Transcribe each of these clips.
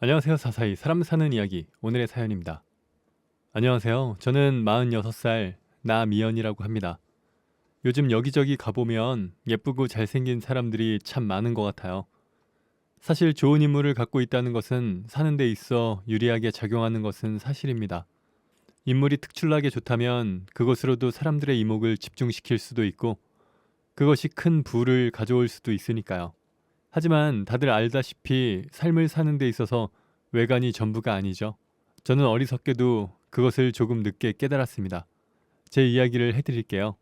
안녕하세요. 사사이 사람 사는 이야기 오늘의 사연입니다. 안녕하세요. 저는 46살 나미연이라고 합니다. 요즘 여기저기 가보면 예쁘고 잘생긴 사람들이 참 많은 것 같아요. 사실 좋은 인물을 갖고 있다는 것은 사는 데 있어 유리하게 작용하는 것은 사실입니다. 인물이 특출나게 좋다면 그것으로도 사람들의 이목을 집중시킬 수도 있고 그것이 큰 부를 가져올 수도 있으니까요. 하지만 다들 알다시피 삶을 사는 데 있어서 외관이 전부가 아니죠. 저는 어리석게도 그것을 조금 늦게 깨달았습니다. 제 이야기를 해드릴게요.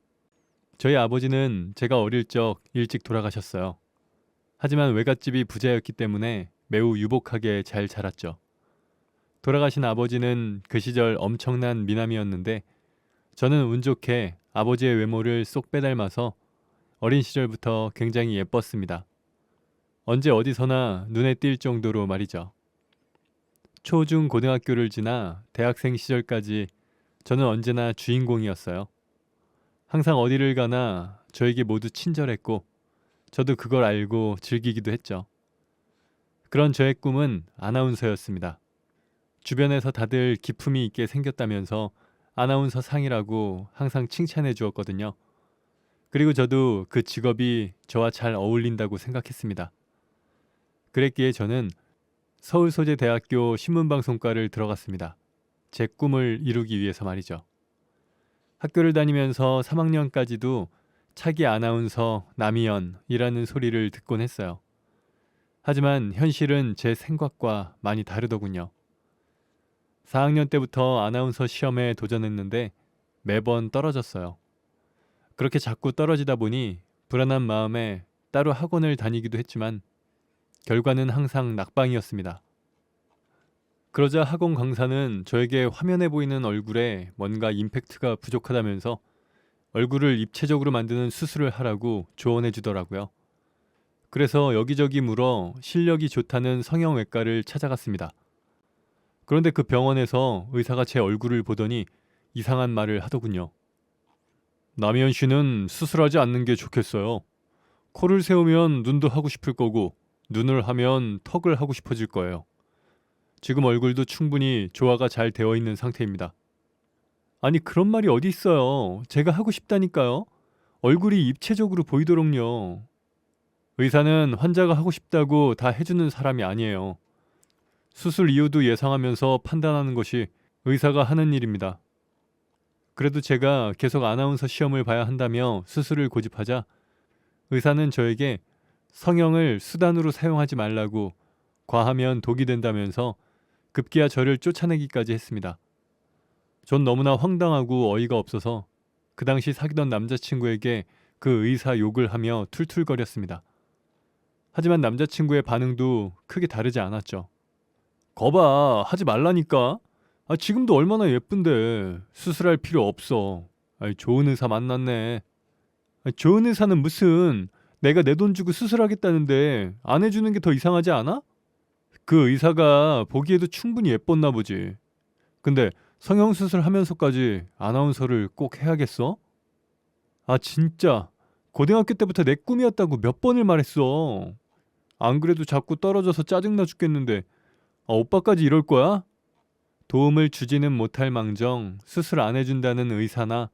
저희 아버지는 제가 어릴 적 일찍 돌아가셨어요. 하지만 외갓집이 부자였기 때문에 매우 유복하게 잘 자랐죠. 돌아가신 아버지는 그 시절 엄청난 미남이었는데 저는 운 좋게 아버지의 외모를 쏙 빼닮아서 어린 시절부터 굉장히 예뻤습니다. 언제 어디서나 눈에 띌 정도로 말이죠. 초중 고등학교를 지나 대학생 시절까지 저는 언제나 주인공이었어요. 항상 어디를 가나 저에게 모두 친절했고 저도 그걸 알고 즐기기도 했죠. 그런 저의 꿈은 아나운서였습니다. 주변에서 다들 기품이 있게 생겼다면서 아나운서 상이라고 항상 칭찬해 주었거든요. 그리고 저도 그 직업이 저와 잘 어울린다고 생각했습니다. 그랬기에 저는 서울소재대학교 신문방송과를 들어갔습니다. 제 꿈을 이루기 위해서 말이죠. 학교를 다니면서 3학년까지도 차기 아나운서 남이연이라는 소리를 듣곤 했어요. 하지만 현실은 제 생각과 많이 다르더군요. 4학년 때부터 아나운서 시험에 도전했는데 매번 떨어졌어요. 그렇게 자꾸 떨어지다 보니 불안한 마음에 따로 학원을 다니기도 했지만 결과는 항상 낙방이었습니다. 그러자 학원 강사는 저에게 화면에 보이는 얼굴에 뭔가 임팩트가 부족하다면서 얼굴을 입체적으로 만드는 수술을 하라고 조언해 주더라고요. 그래서 여기저기 물어 실력이 좋다는 성형외과를 찾아갔습니다. 그런데 그 병원에서 의사가 제 얼굴을 보더니 이상한 말을 하더군요. 남희연 씨는 수술하지 않는 게 좋겠어요. 코를 세우면 눈도 하고 싶을 거고 눈을 하면 턱을 하고 싶어질 거예요. 지금 얼굴도 충분히 조화가 잘 되어 있는 상태입니다. 아니 그런 말이 어디 있어요. 제가 하고 싶다니까요. 얼굴이 입체적으로 보이도록요. 의사는 환자가 하고 싶다고 다 해주는 사람이 아니에요. 수술 이유도 예상하면서 판단하는 것이 의사가 하는 일입니다. 그래도 제가 계속 아나운서 시험을 봐야 한다며 수술을 고집하자 의사는 저에게 성형을 수단으로 사용하지 말라고 과하면 독이 된다면서 급기야 저를 쫓아내기까지 했습니다. 전 너무나 황당하고 어이가 없어서 그 당시 사귀던 남자친구에게 그 의사 욕을 하며 툴툴거렸습니다. 하지만 남자친구의 반응도 크게 다르지 않았죠. 거봐, 하지 말라니까. 지금도 얼마나 예쁜데 수술할 필요 없어. 좋은 의사 만났네. 좋은 의사는 무슨 내가 내 돈 주고 수술하겠다는데 안 해주는 게 더 이상하지 않아? 그 의사가 보기에도 충분히 예뻤나 보지. 근데 성형수술 하면서까지 아나운서를 꼭 해야겠어? 진짜 고등학교 때부터 내 꿈이었다고 몇 번을 말했어. 안 그래도 자꾸 떨어져서 짜증나 죽겠는데 오빠까지 이럴 거야? 도움을 주지는 못할 망정 수술 안 해준다는 의사나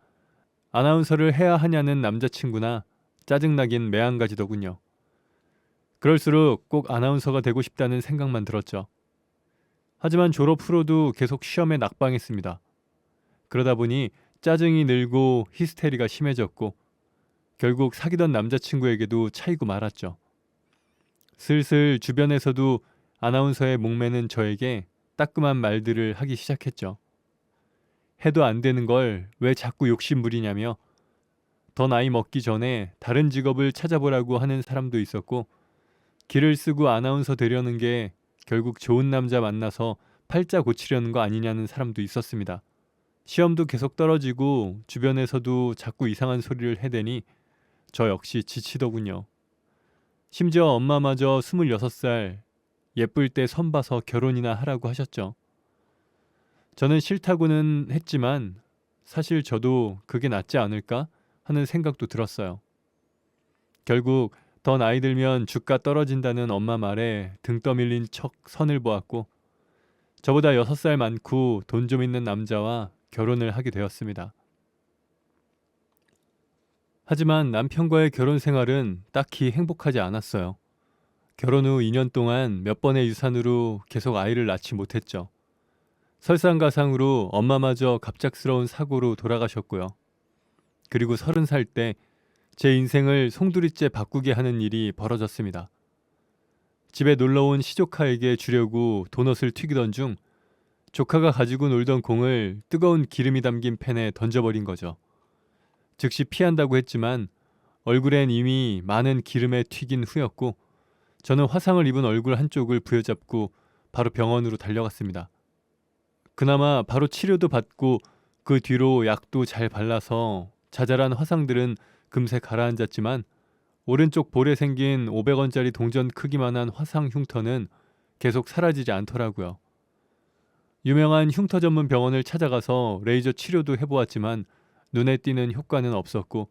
아나운서를 해야 하냐는 남자친구나 짜증나긴 매한가지더군요. 그럴수록 꼭 아나운서가 되고 싶다는 생각만 들었죠. 하지만 졸업 후로도 계속 시험에 낙방했습니다. 그러다 보니 짜증이 늘고 히스테리가 심해졌고 결국 사귀던 남자친구에게도 차이고 말았죠. 슬슬 주변에서도 아나운서에 목매는 저에게 따끔한 말들을 하기 시작했죠. 해도 안 되는 걸 왜 자꾸 욕심부리냐며 더 나이 먹기 전에 다른 직업을 찾아보라고 하는 사람도 있었고 기를 쓰고 아나운서 되려는 게 결국 좋은 남자 만나서 팔자 고치려는 거 아니냐는 사람도 있었습니다. 시험도 계속 떨어지고 주변에서도 자꾸 이상한 소리를 해대니 저 역시 지치더군요. 심지어 엄마마저 26살 예쁠 때 선 봐서 결혼이나 하라고 하셨죠. 저는 싫다고는 했지만 사실 저도 그게 낫지 않을까 하는 생각도 들었어요. 결국 더 나이 들면 주가 떨어진다는 엄마 말에 등 떠밀린 척 선을 보았고 저보다 6살 많고 돈 좀 있는 남자와 결혼을 하게 되었습니다. 하지만 남편과의 결혼 생활은 딱히 행복하지 않았어요. 결혼 후 2년 동안 몇 번의 유산으로 계속 아이를 낳지 못했죠. 설상가상으로 엄마마저 갑작스러운 사고로 돌아가셨고요. 그리고 30살 때 제 인생을 송두리째 바꾸게 하는 일이 벌어졌습니다. 집에 놀러온 시조카에게 주려고 도넛을 튀기던 중 조카가 가지고 놀던 공을 뜨거운 기름이 담긴 팬에 던져버린 거죠. 즉시 피한다고 했지만 얼굴엔 이미 많은 기름에 튀긴 후였고 저는 화상을 입은 얼굴 한쪽을 부여잡고 바로 병원으로 달려갔습니다. 그나마 바로 치료도 받고 그 뒤로 약도 잘 발라서 자잘한 화상들은 금세 가라앉았지만 오른쪽 볼에 생긴 500원짜리 동전 크기만한 화상 흉터는 계속 사라지지 않더라고요. 유명한 흉터 전문 병원을 찾아가서 레이저 치료도 해보았지만 눈에 띄는 효과는 없었고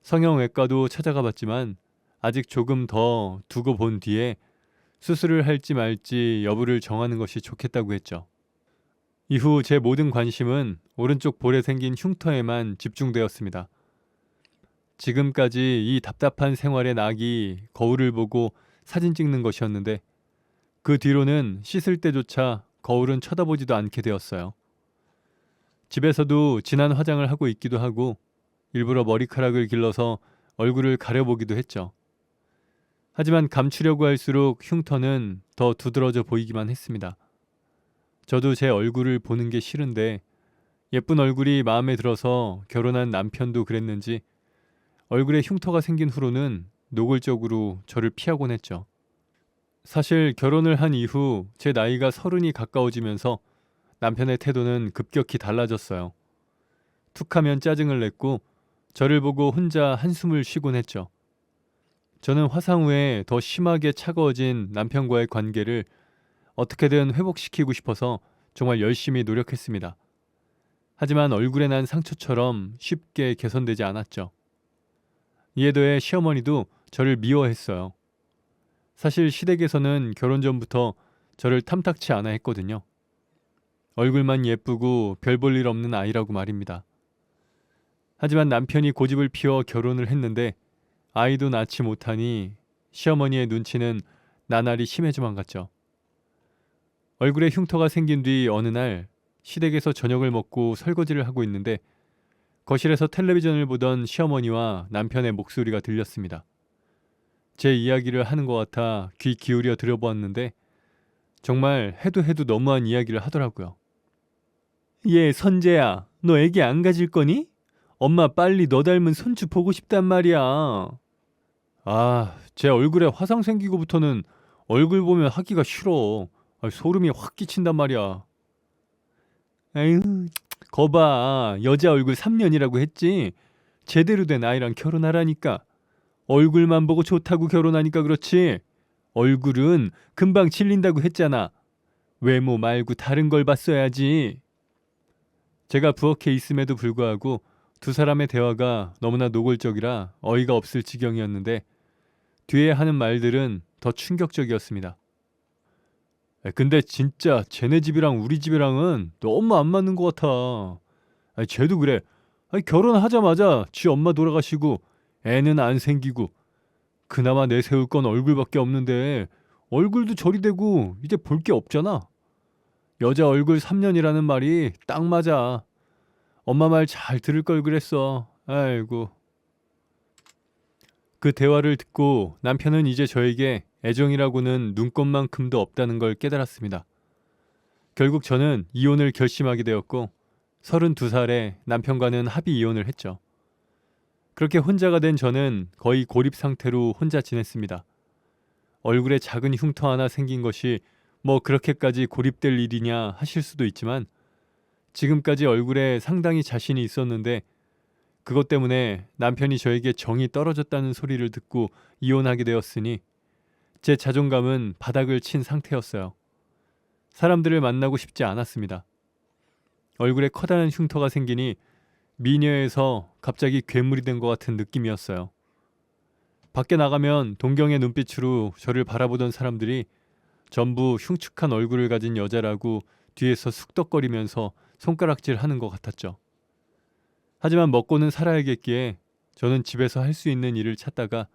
성형외과도 찾아가 봤지만 아직 조금 더 두고 본 뒤에 수술을 할지 말지 여부를 정하는 것이 좋겠다고 했죠. 이후 제 모든 관심은 오른쪽 볼에 생긴 흉터에만 집중되었습니다. 지금까지 이 답답한 생활의 낙이 거울을 보고 사진 찍는 것이었는데 그 뒤로는 씻을 때조차 거울은 쳐다보지도 않게 되었어요. 집에서도 진한 화장을 하고 있기도 하고 일부러 머리카락을 길러서 얼굴을 가려보기도 했죠. 하지만 감추려고 할수록 흉터는 더 두드러져 보이기만 했습니다. 저도 제 얼굴을 보는 게 싫은데 예쁜 얼굴이 마음에 들어서 결혼한 남편도 그랬는지 얼굴에 흉터가 생긴 후로는 노골적으로 저를 피하곤 했죠. 사실 결혼을 한 이후 제 나이가 30이 가까워지면서 남편의 태도는 급격히 달라졌어요. 툭하면 짜증을 냈고 저를 보고 혼자 한숨을 쉬곤 했죠. 저는 화상 후에 더 심하게 차가워진 남편과의 관계를 어떻게든 회복시키고 싶어서 정말 열심히 노력했습니다. 하지만 얼굴에 난 상처처럼 쉽게 개선되지 않았죠. 이에 더해 시어머니도 저를 미워했어요. 사실 시댁에서는 결혼 전부터 저를 탐탁치 않아 했거든요. 얼굴만 예쁘고 별 볼 일 없는 아이라고 말입니다. 하지만 남편이 고집을 피워 결혼을 했는데 아이도 낳지 못하니 시어머니의 눈치는 나날이 심해져만 갔죠. 얼굴에 흉터가 생긴 뒤 어느 날 시댁에서 저녁을 먹고 설거지를 하고 있는데 거실에서 텔레비전을 보던 시어머니와 남편의 목소리가 들렸습니다. 제 이야기를 하는 것 같아 귀 기울여 들어보았는데 정말 해도 너무한 이야기를 하더라고요. 얘 선재야, 너 애기 안 가질 거니? 엄마 빨리 너 닮은 손주 보고 싶단 말이야. 아, 제 얼굴에 화상 생기고부터는 얼굴 보면 하기가 싫어. 소름이 확 끼친단 말이야. 아유, 거봐. 여자 얼굴 3년이라고 했지. 제대로 된 아이랑 결혼하라니까. 얼굴만 보고 좋다고 결혼하니까 그렇지. 얼굴은 금방 질린다고 했잖아. 외모 말고 다른 걸 봤어야지. 제가 부엌에 있음에도 불구하고 두 사람의 대화가 너무나 노골적이라 어이가 없을 지경이었는데 뒤에 하는 말들은 더 충격적이었습니다. 근데 진짜 쟤네 집이랑 우리 집이랑은 너무 안 맞는 것 같아. 쟤도 그래. 결혼하자마자 지 엄마 돌아가시고 애는 안 생기고 그나마 내세울 건 얼굴밖에 없는데 얼굴도 저리 되고 이제 볼 게 없잖아. 여자 얼굴 3년이라는 말이 딱 맞아. 엄마 말 잘 들을 걸 그랬어. 아이고. 그 대화를 듣고 남편은 이제 저에게 애정이라고는 눈꼽만큼도 없다는 걸 깨달았습니다. 결국 저는 이혼을 결심하게 되었고 32살에 남편과는 합의 이혼을 했죠. 그렇게 혼자가 된 저는 거의 고립 상태로 혼자 지냈습니다. 얼굴에 작은 흉터 하나 생긴 것이 뭐 그렇게까지 고립될 일이냐 하실 수도 있지만 지금까지 얼굴에 상당히 자신이 있었는데 그것 때문에 남편이 저에게 정이 떨어졌다는 소리를 듣고 이혼하게 되었으니 제 자존감은 바닥을 친 상태였어요. 사람들을 만나고 싶지 않았습니다. 얼굴에 커다란 흉터가 생기니 미녀에서 갑자기 괴물이 된 것 같은 느낌이었어요. 밖에 나가면 동경의 눈빛으로 저를 바라보던 사람들이 전부 흉측한 얼굴을 가진 여자라고 뒤에서 숙덕거리면서 손가락질 하는 것 같았죠. 하지만 먹고는 살아야겠기에 저는 집에서 할 수 있는 일을 찾다가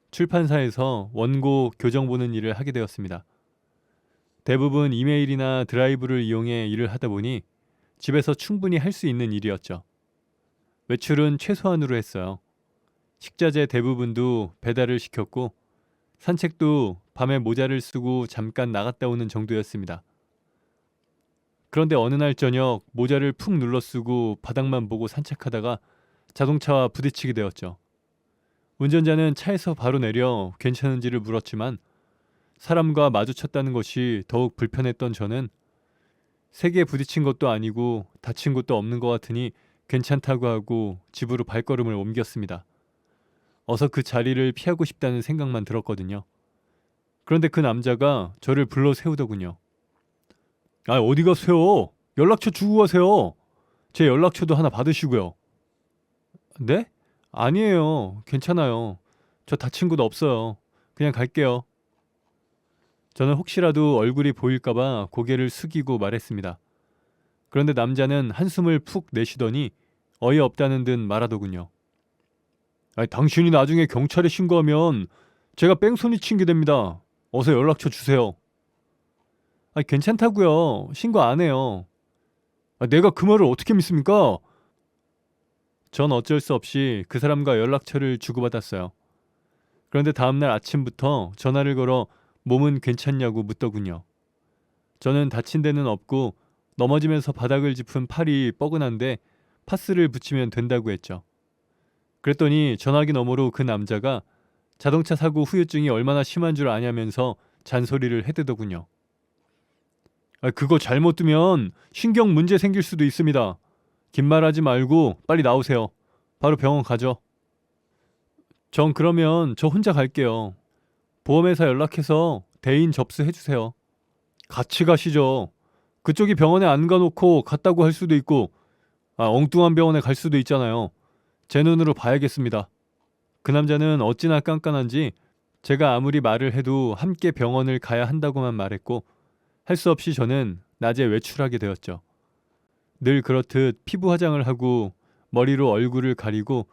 출판사에서 원고 교정 보는 일을 하게 되었습니다. 대부분 이메일이나 드라이브를 이용해 일을 하다 보니 집에서 충분히 할 수 있는 일이었죠. 외출은 최소한으로 했어요. 식자재 대부분도 배달을 시켰고 산책도 밤에 모자를 쓰고 잠깐 나갔다 오는 정도였습니다. 그런데 어느 날 저녁 모자를 푹 눌러 쓰고 바닥만 보고 산책하다가 자동차와 부딪히게 되었죠. 운전자는 차에서 바로 내려 괜찮은지를 물었지만 사람과 마주쳤다는 것이 더욱 불편했던 저는 세게 부딪힌 것도 아니고 다친 것도 없는 것 같으니 괜찮다고 하고 집으로 발걸음을 옮겼습니다. 어서 그 자리를 피하고 싶다는 생각만 들었거든요. 그런데 그 남자가 저를 불러 세우더군요. 아, 어디 가세요? 연락처 주고 가세요. 제 연락처도 하나 받으시고요. 네? 아니에요. 괜찮아요. 저 다친 곳 없어요. 그냥 갈게요. 저는 혹시라도 얼굴이 보일까봐 고개를 숙이고 말했습니다. 그런데 남자는 한숨을 푹 내쉬더니 어이없다는 듯 말하더군요. 아니, 당신이 나중에 경찰에 신고하면 제가 뺑소니 친 게 됩니다. 어서 연락처 주세요. 아니, 괜찮다고요. 신고 안 해요. 아, 내가 그 말을 어떻게 믿습니까? 전 어쩔 수 없이 그 사람과 연락처를 주고받았어요. 그런데 다음날 아침부터 전화를 걸어 몸은 괜찮냐고 묻더군요. 저는 다친 데는 없고 넘어지면서 바닥을 짚은 팔이 뻐근한데 파스를 붙이면 된다고 했죠. 그랬더니 전화기 너머로 그 남자가 자동차 사고 후유증이 얼마나 심한 줄 아냐면서 잔소리를 해대더군요. 아, 그거 잘못 두면 신경 문제 생길 수도 있습니다. 긴 말하지 말고 빨리 나오세요. 바로 병원 가죠. 전 그러면 저 혼자 갈게요. 보험회사 연락해서 대인 접수해주세요. 같이 가시죠. 그쪽이 병원에 안 가놓고 갔다고 할 수도 있고 엉뚱한 병원에 갈 수도 있잖아요. 제 눈으로 봐야겠습니다. 그 남자는 어찌나 깐깐한지 제가 아무리 말을 해도 함께 병원을 가야 한다고만 말했고 할 수 없이 저는 낮에 외출하게 되었죠. 늘 그렇듯 피부 화장을 하고 머리로 얼굴을 가리고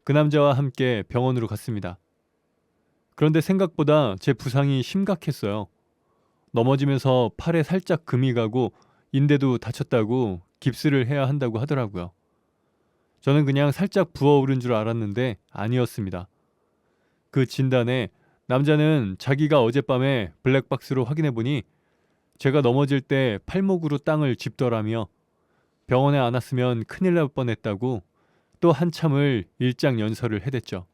그 남자와 함께 병원으로 갔습니다. 그런데 생각보다 제 부상이 심각했어요. 넘어지면서 팔에 살짝 금이 가고 인대도 다쳤다고 깁스를 해야 한다고 하더라고요. 저는 그냥 살짝 부어오른 줄 알았는데 아니었습니다. 그 진단에 남자는 자기가 어젯밤에 블랙박스로 확인해보니 제가 넘어질 때 팔목으로 땅을 짚더라며 병원에 안 왔으면 큰일 날 뻔했다고 또 한참을 일장연설을 해댔죠.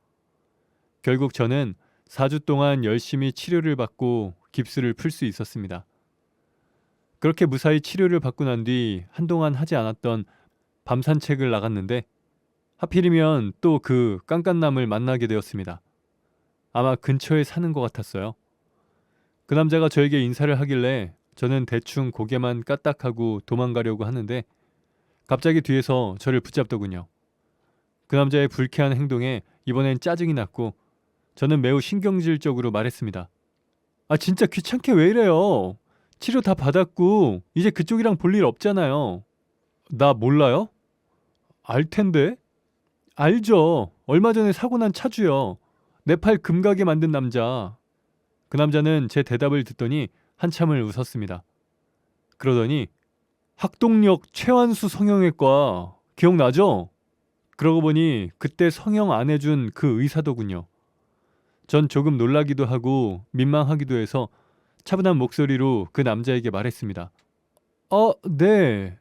결국 저는 4주 동안 열심히 치료를 받고 깁스를 풀 수 있었습니다. 그렇게 무사히 치료를 받고 난 뒤 한동안 하지 않았던 밤 산책을 나갔는데 하필이면 또 그 깐깐남을 만나게 되었습니다. 아마 근처에 사는 것 같았어요. 그 남자가 저에게 인사를 하길래 저는 대충 고개만 까딱하고 도망가려고 하는데 갑자기 뒤에서 저를 붙잡더군요. 그 남자의 불쾌한 행동에 이번엔 짜증이 났고 저는 매우 신경질적으로 말했습니다. 아, 진짜 귀찮게 왜 이래요? 치료 다 받았고 이제 그쪽이랑 볼 일 없잖아요. 나 몰라요? 알 텐데. 알죠. 얼마 전에 사고 난 차주요. 내 팔 금가게 만든 남자. 그 남자는 제 대답을 듣더니 한참을 웃었습니다. 그러더니 학동역 최완수 성형외과 기억나죠? 그러고 보니 그때 성형 안 해준 그 의사더군요. 전 조금 놀라기도 하고 민망하기도 해서 차분한 목소리로 그 남자에게 말했습니다. 네.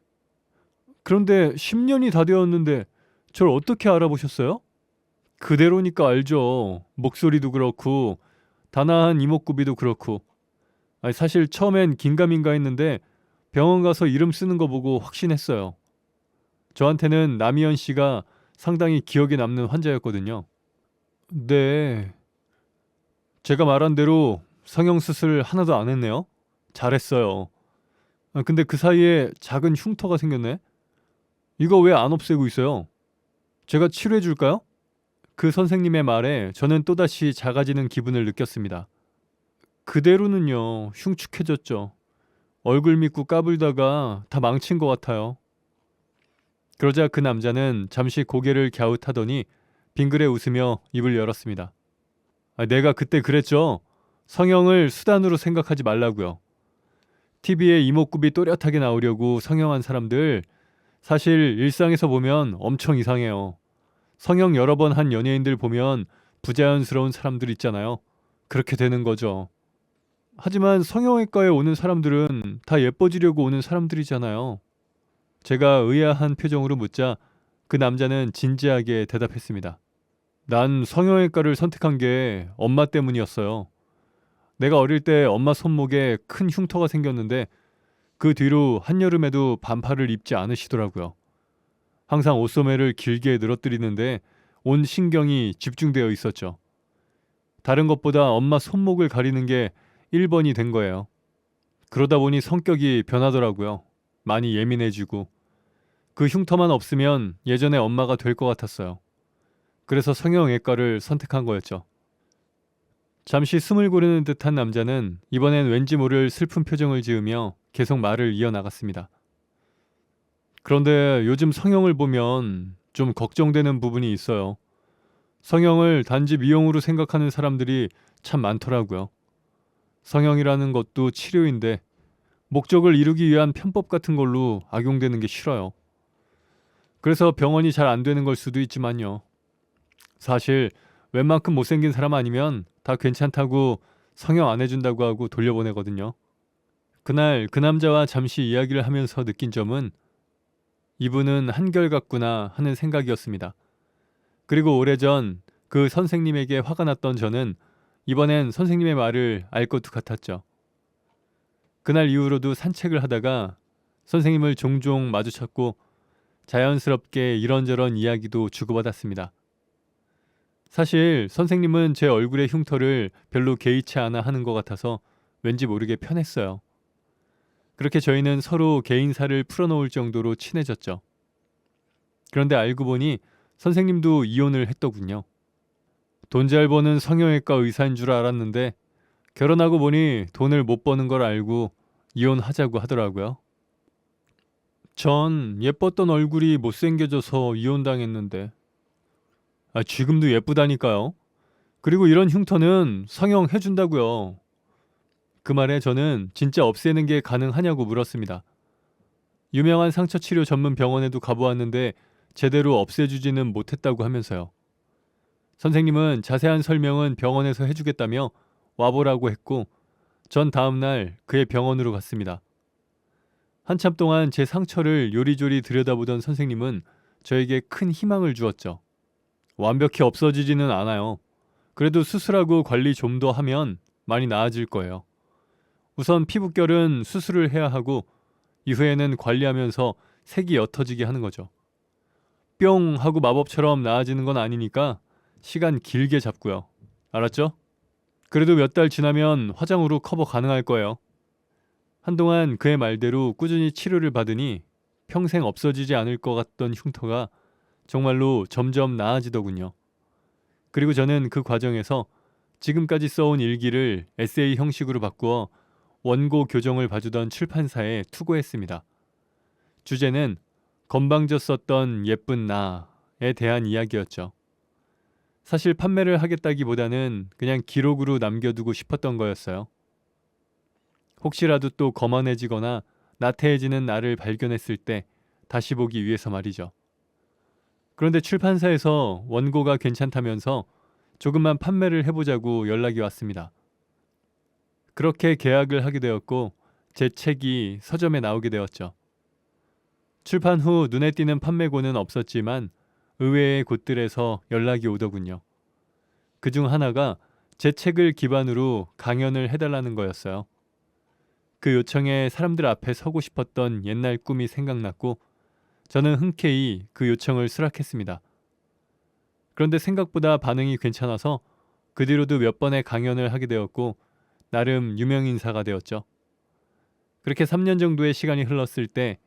그런데 10년이 다 되었는데 저를 어떻게 알아보셨어요? 그대로니까 알죠. 목소리도 그렇고 단아한 이목구비도 그렇고. 아니, 사실 처음엔 긴가민가 했는데 병원 가서 이름 쓰는 거 보고 확신했어요. 저한테는 남희연 씨가 상당히 기억에 남는 환자였거든요. 네. 제가 말한 대로 성형수술 하나도 안 했네요. 잘했어요. 근데 그 사이에 작은 흉터가 생겼네. 이거 왜 안 없애고 있어요? 제가 치료해 줄까요? 그 선생님의 말에 저는 또다시 작아지는 기분을 느꼈습니다. 그대로는요, 흉측해졌죠. 얼굴 믿고 까불다가 다 망친 것 같아요. 그러자 그 남자는 잠시 고개를 갸웃하더니 빙그레 웃으며 입을 열었습니다. 내가 그때 그랬죠. 성형을 수단으로 생각하지 말라고요. TV에 이목구비 또렷하게 나오려고 성형한 사람들 사실 일상에서 보면 엄청 이상해요. 성형 여러 번 한 연예인들 보면 부자연스러운 사람들 있잖아요. 그렇게 되는 거죠. 하지만 성형외과에 오는 사람들은 다 예뻐지려고 오는 사람들이잖아요. 제가 의아한 표정으로 묻자 그 남자는 진지하게 대답했습니다. 난 성형외과를 선택한 게 엄마 때문이었어요. 내가 어릴 때 엄마 손목에 큰 흉터가 생겼는데 그 뒤로 한여름에도 반팔을 입지 않으시더라고요. 항상 옷소매를 길게 늘어뜨리는데 온 신경이 집중되어 있었죠. 다른 것보다 엄마 손목을 가리는 게 1번이 된 거예요. 그러다 보니 성격이 변하더라고요. 많이 예민해지고. 그 흉터만 없으면 예전에 엄마가 될 것 같았어요. 그래서 성형외과를 선택한 거였죠. 잠시 숨을 고르는 듯한 남자는 이번엔 왠지 모를 슬픈 표정을 지으며 계속 말을 이어나갔습니다. 그런데 요즘 성형을 보면 좀 걱정되는 부분이 있어요. 성형을 단지 미용으로 생각하는 사람들이 참 많더라고요. 성형이라는 것도 치료인데 목적을 이루기 위한 편법 같은 걸로 악용되는 게 싫어요. 그래서 병원이 잘 안 되는 걸 수도 있지만요. 사실 웬만큼 못생긴 사람 아니면 다 괜찮다고 성형 안 해준다고 하고 돌려보내거든요. 그날 그 남자와 잠시 이야기를 하면서 느낀 점은 이분은 한결같구나 하는 생각이었습니다. 그리고 오래전 그 선생님에게 화가 났던 저는 이번엔 선생님의 말을 알 것도 같았죠. 그날 이후로도 산책을 하다가 선생님을 종종 마주쳤고 자연스럽게 이런저런 이야기도 주고받았습니다. 사실 선생님은 제 얼굴의 흉터를 별로 개의치 않아 하는 것 같아서 왠지 모르게 편했어요. 그렇게 저희는 서로 개인사를 풀어놓을 정도로 친해졌죠. 그런데 알고 보니 선생님도 이혼을 했더군요. 돈 잘 버는 성형외과 의사인 줄 알았는데 결혼하고 보니 돈을 못 버는 걸 알고 이혼하자고 하더라고요. 전 예뻤던 얼굴이 못생겨져서 이혼당했는데 지금도 예쁘다니까요. 그리고 이런 흉터는 성형해준다고요. 그 말에 저는 진짜 없애는 게 가능하냐고 물었습니다. 유명한 상처치료 전문 병원에도 가보았는데 제대로 없애주지는 못했다고 하면서요. 선생님은 자세한 설명은 병원에서 해주겠다며 와보라고 했고 전 다음날 그의 병원으로 갔습니다. 한참 동안 제 상처를 요리조리 들여다보던 선생님은 저에게 큰 희망을 주었죠. 완벽히 없어지지는 않아요. 그래도 수술하고 관리 좀 더 하면 많이 나아질 거예요. 우선 피부결은 수술을 해야 하고 이후에는 관리하면서 색이 옅어지게 하는 거죠. 뿅 하고 마법처럼 나아지는 건 아니니까 시간 길게 잡고요. 알았죠? 그래도 몇 달 지나면 화장으로 커버 가능할 거예요. 한동안 그의 말대로 꾸준히 치료를 받으니 평생 없어지지 않을 것 같던 흉터가 정말로 점점 나아지더군요. 그리고 저는 그 과정에서 지금까지 써온 일기를 에세이 형식으로 바꾸어 원고 교정을 봐주던 출판사에 투고했습니다. 주제는 건방져 썼던 예쁜 나에 대한 이야기였죠. 사실 판매를 하겠다기보다는 그냥 기록으로 남겨두고 싶었던 거였어요. 혹시라도 또 거만해지거나 나태해지는 나를 발견했을 때 다시 보기 위해서 말이죠. 그런데 출판사에서 원고가 괜찮다면서 조금만 판매를 해보자고 연락이 왔습니다. 그렇게 계약을 하게 되었고 제 책이 서점에 나오게 되었죠. 출판 후 눈에 띄는 판매고는 없었지만 의외의 곳들에서 연락이 오더군요. 그중 하나가 제 책을 기반으로 강연을 해달라는 거였어요. 그 요청에 사람들 앞에 서고 싶었던 옛날 꿈이 생각났고 저는 흔쾌히 그 요청을 수락했습니다. 그런데 생각보다 반응이 괜찮아서 그 뒤로도 몇 번의 강연을 하게 되었고 나름 유명인사가 되었죠. 그렇게 3년 정도의 시간이 흘렀을 때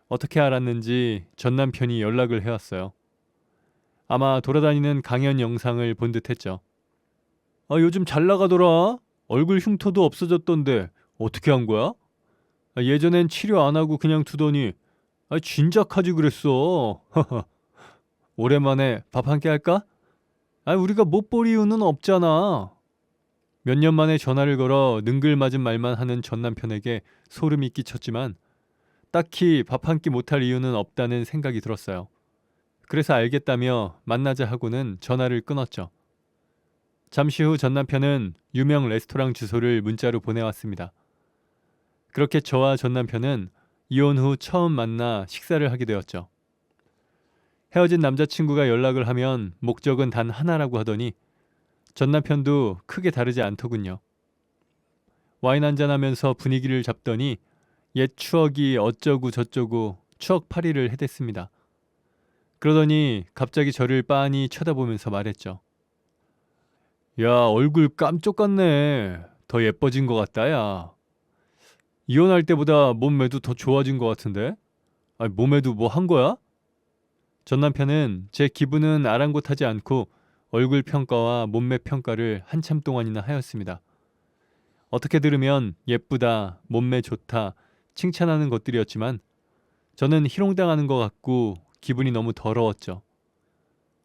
어떻게 알았는지 전 남편이 연락을 해왔어요. 아마 돌아다니는 강연 영상을 본 듯했죠. 아, 요즘 잘 나가더라. 얼굴 흉터도 없어졌던데 어떻게 한 거야? 아, 예전엔 치료 안 하고 그냥 두더니 진작하지 그랬어. 오랜만에 밥 한 끼 할까? 우리가 못 볼 이유는 없잖아. 몇 년 만에 전화를 걸어 능글맞은 말만 하는 전 남편에게 소름이 끼쳤지만 딱히 밥 한 끼 못할 이유는 없다는 생각이 들었어요. 그래서 알겠다며 만나자 하고는 전화를 끊었죠. 잠시 후 전 남편은 유명 레스토랑 주소를 문자로 보내왔습니다. 그렇게 저와 전 남편은 이혼 후 처음 만나 식사를 하게 되었죠. 헤어진 남자친구가 연락을 하면 목적은 단 하나라고 하더니 전 남편도 크게 다르지 않더군요. 와인 한잔하면서 분위기를 잡더니 옛 추억이 어쩌고 저쩌고 추억팔이를 해댔습니다. 그러더니 갑자기 저를 빤히 쳐다보면서 말했죠. 야, 얼굴 깜쪽 같네. 더 예뻐진 것 같다, 야. 이혼할 때보다 몸매도 더 좋아진 것 같은데? 몸매도 뭐 한 거야? 전 남편은 제 기분은 아랑곳하지 않고 얼굴 평가와 몸매 평가를 한참 동안이나 하였습니다. 어떻게 들으면 예쁘다, 몸매 좋다, 칭찬하는 것들이었지만 저는 희롱당하는 것 같고 기분이 너무 더러웠죠.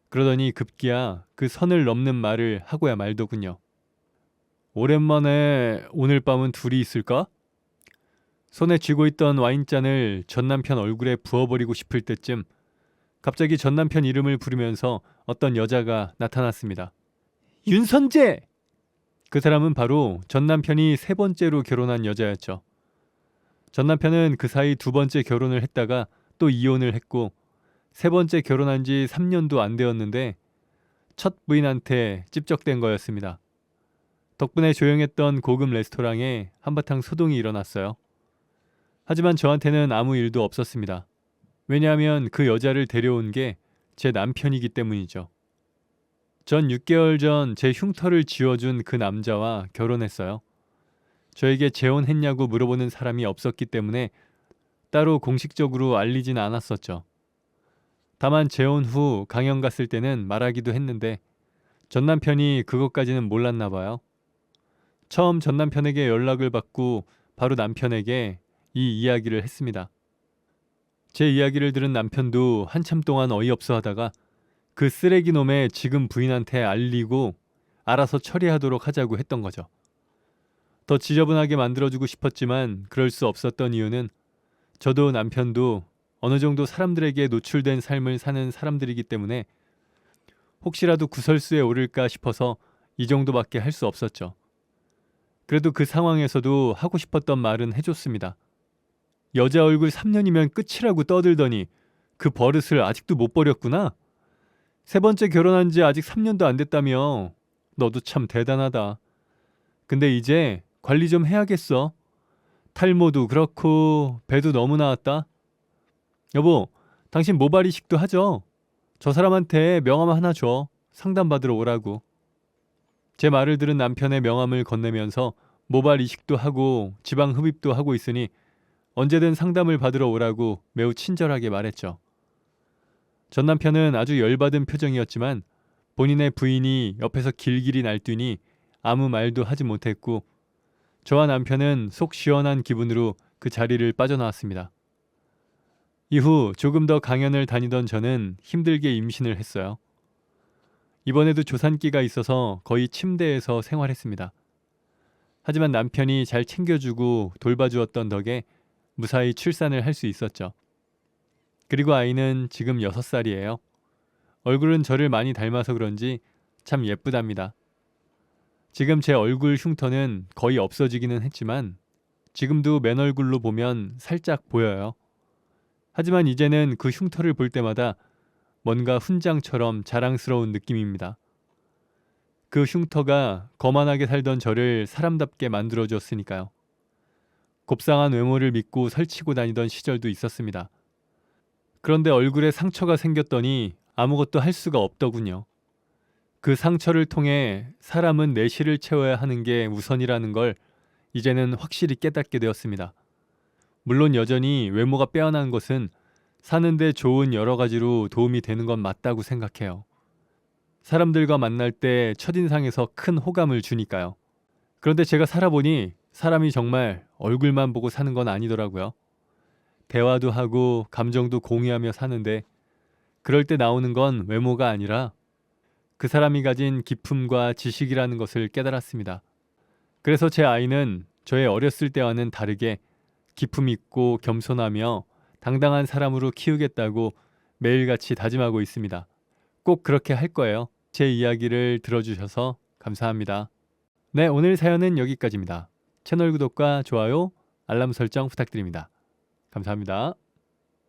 그러더니 급기야 그 선을 넘는 말을 하고야 말더군요. 오랜만에 오늘 밤은 둘이 있을까? 손에 쥐고 있던 와인잔을 전 남편 얼굴에 부어버리고 싶을 때쯤 갑자기 전 남편 이름을 부르면서 어떤 여자가 나타났습니다. 윤선재! 그 사람은 바로 전 남편이 세 번째로 결혼한 여자였죠. 전 남편은 그 사이 두 번째 결혼을 했다가 또 이혼을 했고 세 번째 결혼한 지 3년도 안 되었는데 첫 부인한테 찝적된 거였습니다. 덕분에 조용했던 고급 레스토랑에 한바탕 소동이 일어났어요. 하지만 저한테는 아무 일도 없었습니다. 왜냐하면 그 여자를 데려온 게 제 남편이기 때문이죠. 전 6개월 전 제 흉터를 지워준 그 남자와 결혼했어요. 저에게 재혼했냐고 물어보는 사람이 없었기 때문에 따로 공식적으로 알리진 않았었죠. 다만 재혼 후 강연 갔을 때는 말하기도 했는데 전 남편이 그것까지는 몰랐나 봐요. 처음 전 남편에게 연락을 받고 바로 남편에게 이 이야기를 했습니다. 제 이야기를 들은 남편도 한참 동안 어이없어 하다가 그 쓰레기 놈의 지금 부인한테 알리고 알아서 처리하도록 하자고 했던 거죠. 더 지저분하게 만들어주고 싶었지만 그럴 수 없었던 이유는 저도 남편도 어느 정도 사람들에게 노출된 삶을 사는 사람들이기 때문에 혹시라도 구설수에 오를까 싶어서 이 정도밖에 할 수 없었죠. 그래도 그 상황에서도 하고 싶었던 말은 해줬습니다. 여자 얼굴 3년이면 끝이라고 떠들더니 그 버릇을 아직도 못 버렸구나. 세 번째 결혼한 지 아직 3년도 안 됐다며. 너도 참 대단하다. 근데 이제 관리 좀 해야겠어. 탈모도 그렇고 배도 너무 나왔다. 여보, 당신 모발 이식도 하죠? 저 사람한테 명함 하나 줘. 상담받으러 오라고. 제 말을 들은 남편의 명함을 건네면서 모발 이식도 하고 지방 흡입도 하고 있으니 언제든 상담을 받으러 오라고 매우 친절하게 말했죠. 전 남편은 아주 열받은 표정이었지만 본인의 부인이 옆에서 길길이 날뛰니 아무 말도 하지 못했고 저와 남편은 속 시원한 기분으로 그 자리를 빠져나왔습니다. 이후 조금 더 강연을 다니던 저는 힘들게 임신을 했어요. 이번에도 조산기가 있어서 거의 침대에서 생활했습니다. 하지만 남편이 잘 챙겨주고 돌봐주었던 덕에 무사히 출산을 할 수 있었죠. 그리고 아이는 지금 6살이에요. 얼굴은 저를 많이 닮아서 그런지 참 예쁘답니다. 지금 제 얼굴 흉터는 거의 없어지기는 했지만 지금도 맨 얼굴로 보면 살짝 보여요. 하지만 이제는 그 흉터를 볼 때마다 뭔가 훈장처럼 자랑스러운 느낌입니다. 그 흉터가 거만하게 살던 저를 사람답게 만들어주었으니까요. 곱상한 외모를 믿고 설치고 다니던 시절도 있었습니다. 그런데 얼굴에 상처가 생겼더니 아무것도 할 수가 없더군요. 그 상처를 통해 사람은 내실을 채워야 하는 게 우선이라는 걸 이제는 확실히 깨닫게 되었습니다. 물론 여전히 외모가 빼어난 것은 사는데 좋은 여러 가지로 도움이 되는 건 맞다고 생각해요. 사람들과 만날 때 첫인상에서 큰 호감을 주니까요. 그런데 제가 살아보니 사람이 정말 얼굴만 보고 사는 건 아니더라고요. 대화도 하고 감정도 공유하며 사는데 그럴 때 나오는 건 외모가 아니라 그 사람이 가진 기품과 지식이라는 것을 깨달았습니다. 그래서 제 아이는 저의 어렸을 때와는 다르게 기품 있고 겸손하며 당당한 사람으로 키우겠다고 매일같이 다짐하고 있습니다. 꼭 그렇게 할 거예요. 제 이야기를 들어주셔서 감사합니다. 네, 오늘 사연은 여기까지입니다. 채널 구독과 좋아요, 알람 설정 부탁드립니다. 감사합니다.